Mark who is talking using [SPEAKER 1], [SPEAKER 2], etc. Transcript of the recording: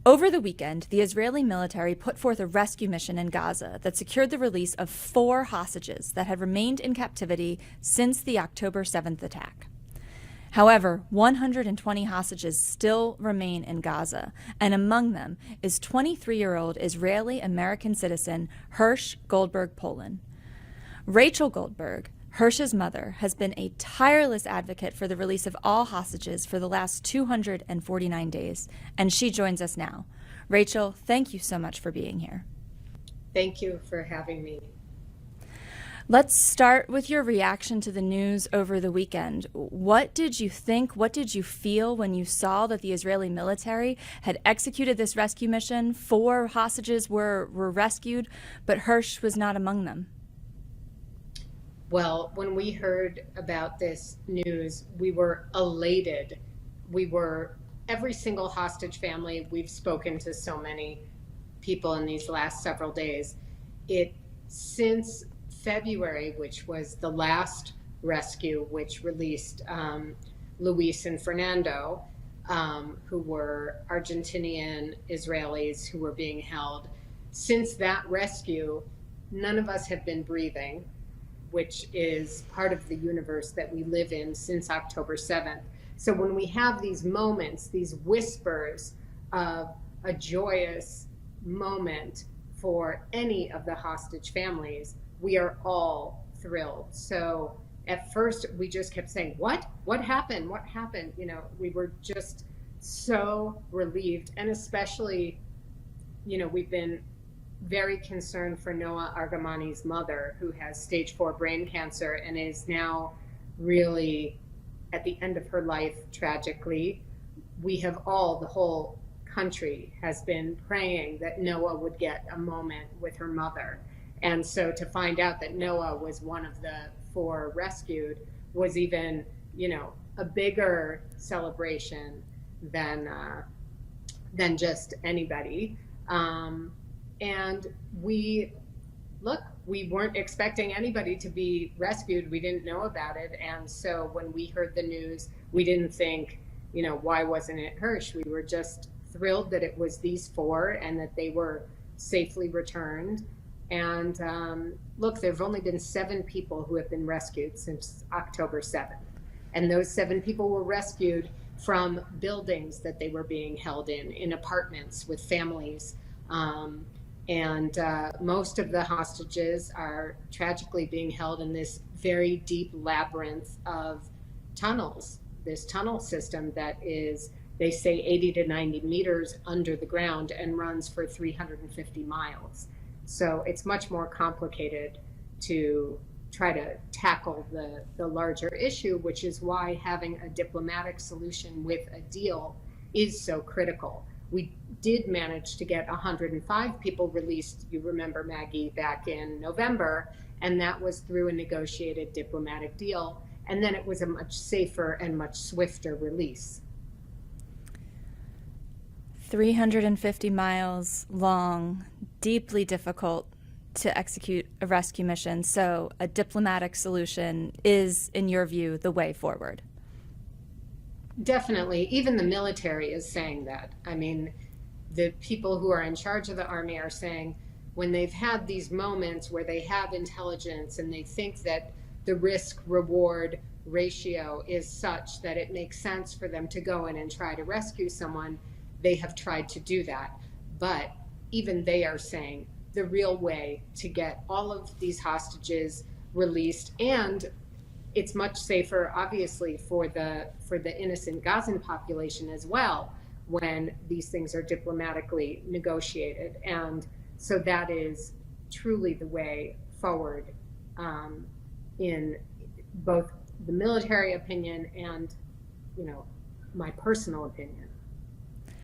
[SPEAKER 1] Over the weekend, the Israeli military put forth a rescue mission in Gaza that secured the release of 4 hostages that had remained in captivity since the October 7th attack. However, 120 hostages still remain in Gaza, and among them is 23-year-old Israeli-American citizen Hersh Goldberg-Polin. Rachel Goldberg, Hersh's mother, has been a tireless advocate for the release of all hostages for the last 249 days, and she joins us now. Rachel, thank you so much for being here.
[SPEAKER 2] Thank you for having me.
[SPEAKER 1] Let's start with your reaction to the news over the weekend. What did you think? What did you feel when you saw that the Israeli military had executed this rescue mission? 4 hostages were rescued, but Hersh was not among them.
[SPEAKER 2] Well, when we heard about this news, we were elated. Every single hostage family, we've spoken to so many people in these last several days. Since February, which was the last rescue, which released Luis and Fernando, who were Argentinian Israelis who were being held. Since that rescue, none of us have been breathing, which is part of the universe that we live in since October 7th. So when we have these moments, these whispers of a joyous moment for any of the hostage families, we are all thrilled. So at first we just kept saying, what happened? What happened? We were just so relieved. And especially, we've been very concerned for Noah Argamani's mother, who has stage 4 brain cancer and is now really at the end of her life, tragically. The whole country has been praying that Noah would get a moment with her mother. And so to find out that Noah was one of the 4 rescued was even, a bigger celebration than just anybody. And we weren't expecting anybody to be rescued. We didn't know about it. And so when we heard the news, we didn't think, why wasn't it Hersh? We were just thrilled that it was these 4 and that they were safely returned. And there have only been 7 people who have been rescued since October 7th. And those 7 people were rescued from buildings that they were being held in apartments with families. And most of the hostages are tragically being held in this very deep labyrinth of tunnels, this tunnel system that is, they say, 80 to 90 meters under the ground and runs for 350 miles. So it's much more complicated to try to tackle the larger issue, which is why having a diplomatic solution with a deal is so critical. We did manage to get 105 people released, you remember, Maggie, back in November, and that was through a negotiated diplomatic deal. And then it was a much safer and much swifter release.
[SPEAKER 1] 350 miles long, deeply difficult to execute a rescue mission. So a diplomatic solution is, in your view, the way forward.
[SPEAKER 2] Definitely. Even the military is saying that. I mean, the people who are in charge of the army are saying when they've had these moments where they have intelligence and they think that the risk-reward ratio is such that it makes sense for them to go in and try to rescue someone, they have tried to do that. But even they are saying the real way to get all of these hostages released, and it's much safer, obviously, for the innocent Gazan population as well, when these things are diplomatically negotiated. And so that is truly the way forward, in both the military opinion and, my personal opinion.